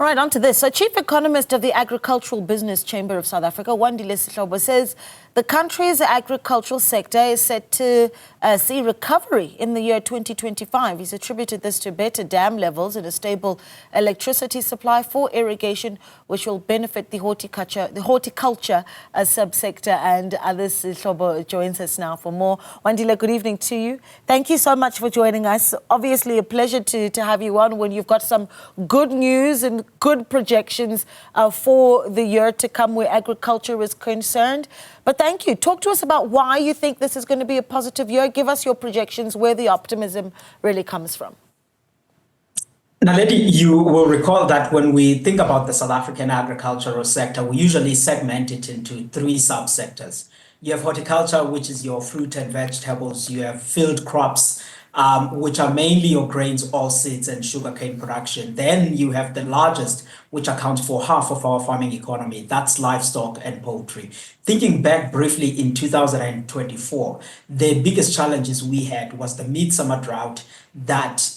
All right, on to this. So Chief Economist of the Agricultural Business Chamber of South Africa, Wandile Sihlobo, says the country's agricultural sector is set to see recovery in the year 2025. He's attributed this to better dam levels and a stable electricity supply for irrigation, which will benefit the horticulture subsector and others. Sihlobo joins us now for more. Wandile, good evening to you. Thank you so much for joining us. Obviously a pleasure to have you on when you've got some good news and good projections for the year to come where agriculture is concerned. But thank you. Talk to us about why you think this is going to be a positive year. Give us your projections, where the optimism really comes from. Naledi, you will recall that when we think about the South African agricultural sector, we usually segment it into three subsectors. You have horticulture, which is your fruit and vegetables. You have field crops, which are mainly your grains, oilseeds, and sugarcane production. Then you have the largest, which accounts for half of our farming economy. That's livestock and poultry. Thinking back briefly in 2024, the biggest challenges we had was the midsummer drought that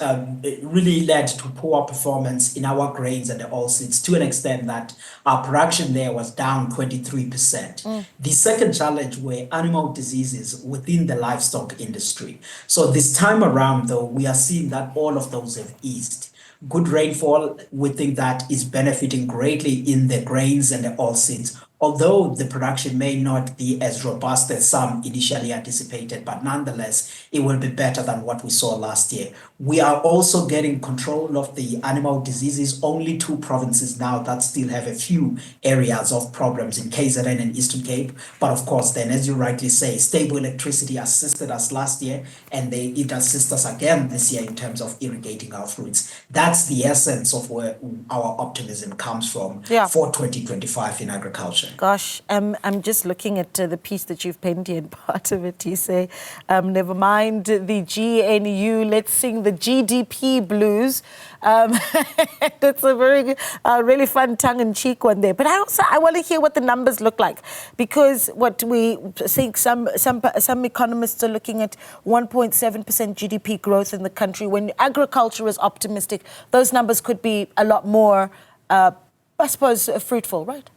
really led to poor performance in our grains and the oilseeds to an extent that our production there was down 23%. The second challenge were animal diseases within the livestock industry. So this time around, though, we are seeing that all of those have eased. Good rainfall, we think that is benefiting greatly in the grains and the oilseeds, although the production may not be as robust as some initially anticipated, but nonetheless, it will be better than what we saw last year. We are also getting control of the animal diseases. Only two provinces now that still have a few areas of problems in KZN and Eastern Cape. But of course, then, as you rightly say, stable electricity assisted us last year, and it assists us again this year in terms of irrigating our fruits. That's the essence of where our optimism comes from for 2025 in agriculture. Gosh, I'm just looking at the piece that you've penned here, and part of it you say, never mind the GNU, let's sing the GDP blues. That's a very, really fun tongue-in-cheek one there. But I want to hear what the numbers look like, because what we think some economists are looking at 1.7% GDP growth in the country. When agriculture is optimistic, those numbers could be a lot more, I suppose, fruitful, right?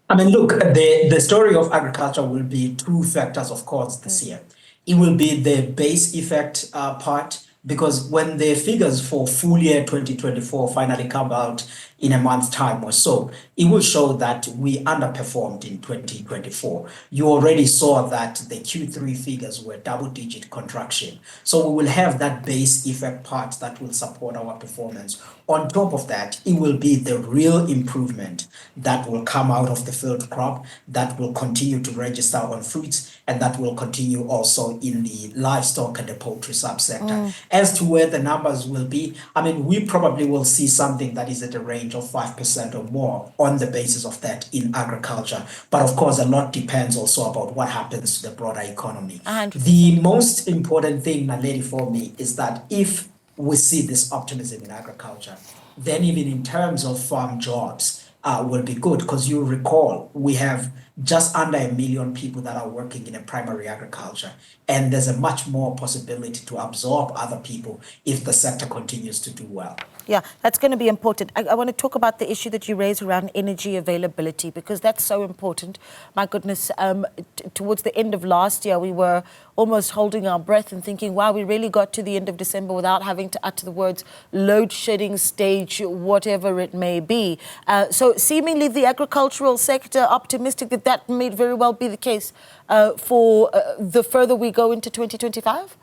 I mean, look, the story of agriculture will be two factors, of course, this year. It will be the base effect part, because when the figures for full year 2024 finally come out in a month's time or so, it will show that we underperformed in 2024. You already saw that the Q3 figures were double-digit contraction. So we will have that base effect part that will support our performance. On top of that, it will be the real improvement that will come out of the field crop, that will continue to register on fruits, and that will continue also in the livestock and the poultry subsector. As to where the numbers will be, I mean, we probably will see something that is at a range of 5% or more on the basis of that in agriculture. But of course, a lot depends also about what happens to the broader economy. 100%. The most important thing, Naledi, for me, is that if we see this optimism in agriculture, then even in terms of farm jobs, will be good, because you recall we have just under 1 million people that are working in a primary agriculture, and there's a much more possibility to absorb other people if the sector continues to do well. Yeah, that's going to be important. I want to talk about the issue that you raised around energy availability, because that's so important. My goodness, towards the end of last year, we were almost holding our breath and thinking, wow, we really got to the end of December without having to utter the words load shedding stage, whatever it may be. So seemingly the agricultural sector optimistic that may very well be the case for the further we go into 2025?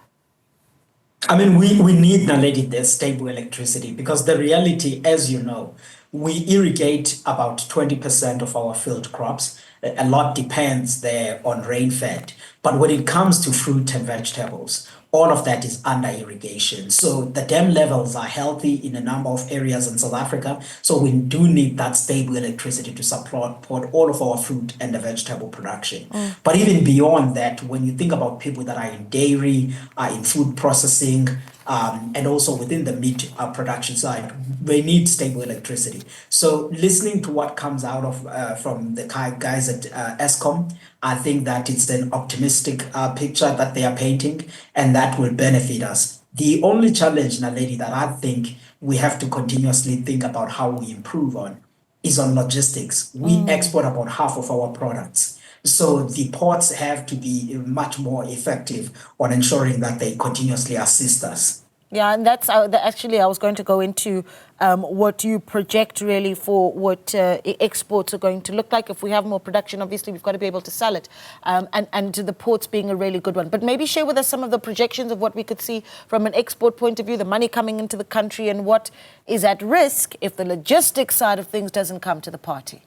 I mean, we need, Naledi, the stable electricity, because the reality, as you know, we irrigate about 20% of our field crops. A lot depends there on rain-fed. But when it comes to fruit and vegetables, all of that is under irrigation. So the dam levels are healthy in a number of areas in South Africa. So we do need that stable electricity to support all of our fruit and the vegetable production. But even beyond that, when you think about people that are in dairy, in food processing, and also within the meat production side, they need stable electricity. So listening to what comes out of from the guys at Eskom, I think that it's an optimistic picture that they are painting, and that will benefit us. The only challenge, Naledi, that I think we have to continuously think about how we improve on is on logistics. We export about half of our products. So the ports have to be much more effective on ensuring that they continuously assist us. Yeah, and that's actually I was going to go into what you project really for what exports are going to look like. If we have more production, obviously we've got to be able to sell it, and the ports being a really good one. But maybe share with us some of the projections of what we could see from an export point of view, the money coming into the country, and what is at risk if the logistics side of things doesn't come to the party.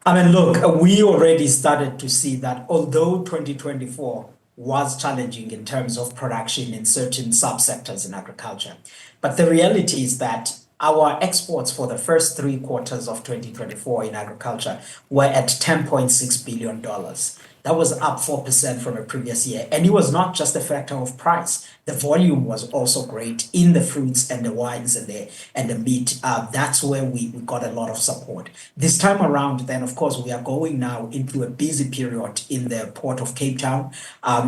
I mean, look, we already started to see that although 2024 was challenging in terms of production in certain subsectors in agriculture, but the reality is that our exports for the first 3 quarters of 2024 in agriculture were at $10.6 billion. That was up 4% from a previous year. And it was not just a factor of price. The volume was also great in the fruits and the wines and the meat. That's where we got a lot of support. This time around, then, of course, we are going now into a busy period in the port of Cape Town,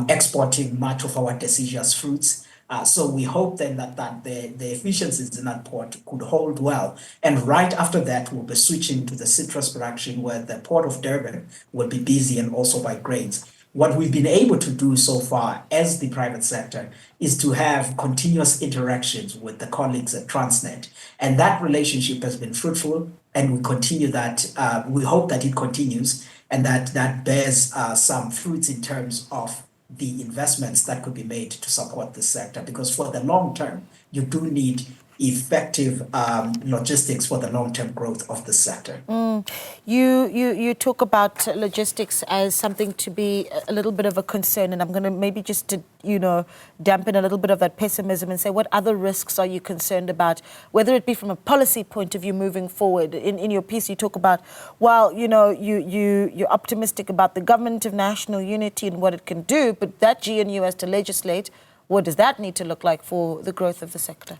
exporting much of our deciduous fruits. So we hope then that the efficiencies in that port could hold well. And right after that, we'll be switching to the citrus production where the port of Durban will be busy and also by grains. What we've been able to do so far as the private sector is to have continuous interactions with the colleagues at Transnet. And that relationship has been fruitful, and we continue that. We hope that it continues and that bears some fruits in terms of the investments that could be made to support this sector, because for the long term, you do need effective logistics for the long-term growth of the sector. You talk about logistics as something to be a little bit of a concern, and I'm going to maybe just to, dampen a little bit of that pessimism and say, what other risks are you concerned about, whether it be from a policy point of view moving forward? In your piece, you talk about, well, you're optimistic about the government of national unity and what it can do, but that GNU has to legislate. What does that need to look like for the growth of the sector?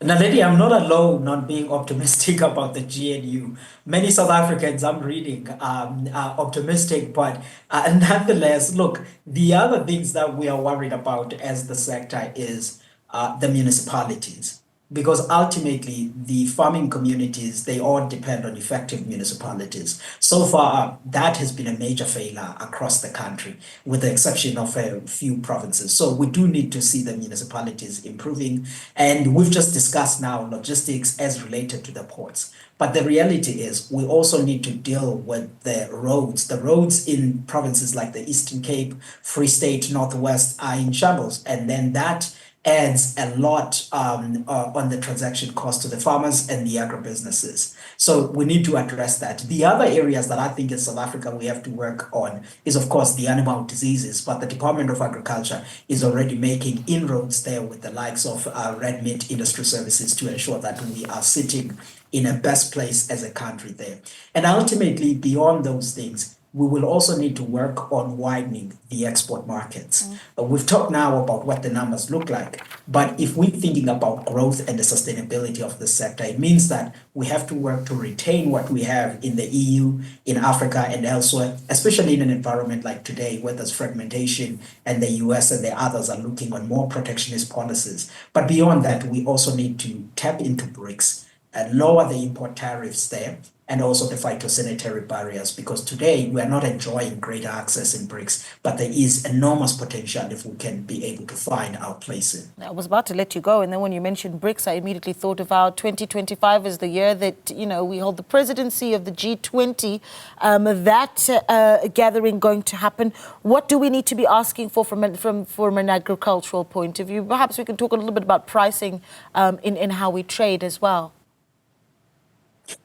Naledi, I'm not alone on being optimistic about the GNU. Many South Africans I'm reading are optimistic, but nonetheless, look, the other things that we are worried about as the sector is the municipalities. Because ultimately, the farming communities, they all depend on effective municipalities. So far, that has been a major failure across the country, with the exception of a few provinces. So we do need to see the municipalities improving. And we've just discussed now logistics as related to the ports. But the reality is we also need to deal with the roads. The roads in provinces like the Eastern Cape, Free State, Northwest are in shambles. And then that adds a lot on the transaction cost to the farmers and the agribusinesses. So we need to address that. The other areas that I think in South Africa we have to work on is, of course, the animal diseases, but the Department of Agriculture is already making inroads there with the likes of Red Meat Industry Services to ensure that we are sitting in a best place as a country there. And ultimately, beyond those things, we will also need to work on widening the export markets. We've talked now about what the numbers look like, but if we're thinking about growth and the sustainability of the sector, it means that we have to work to retain what we have in the EU, in Africa, and elsewhere, especially in an environment like today where there's fragmentation and the US and the others are looking on more protectionist policies. But beyond that, we also need to tap into BRICS and lower the import tariffs there, and also the phytosanitary barriers, because today we are not enjoying greater access in BRICS, but there is enormous potential if we can be able to find our place in. I was about to let you go, and then when you mentioned BRICS, I immediately thought of our 2025 as the year that, we hold the presidency of the G20, that gathering going to happen. What do we need to be asking for from an agricultural point of view? Perhaps we can talk a little bit about pricing in how we trade as well.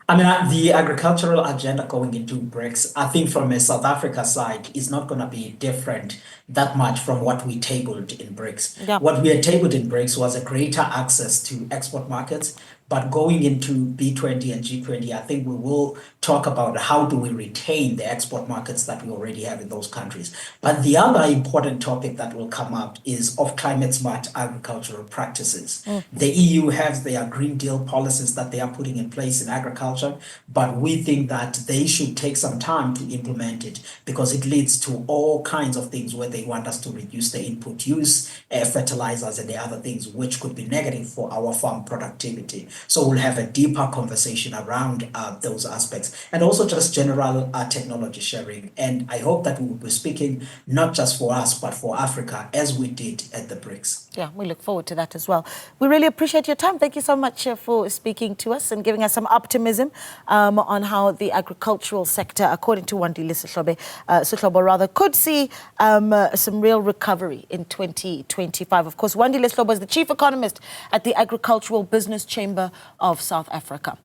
I mean, the agricultural agenda going into BRICS, I think from a South Africa side, is not going to be different that much from what we tabled in BRICS. Yeah. What we had tabled in BRICS was a greater access to export markets. But going into B20 and G20, I think we will talk about how do we retain the export markets that we already have in those countries. But the other important topic that will come up is of climate smart agricultural practices. The EU has their Green Deal policies that they are putting in place in agriculture. agriculture, but we think that they should take some time to implement it because it leads to all kinds of things where they want us to reduce the input use, fertilizers and the other things which could be negative for our farm productivity. So we'll have a deeper conversation around those aspects and also just general technology sharing. And I hope that we will be speaking not just for us, but for Africa as we did at the BRICS. Yeah, we look forward to that as well. We really appreciate your time. Thank you so much for speaking to us and giving us some optimism on how the agricultural sector, according to Wandile Sihlobo, could see some real recovery in 2025. Of course, Wandile Sihlobo is the chief economist at the Agricultural Business Chamber of South Africa.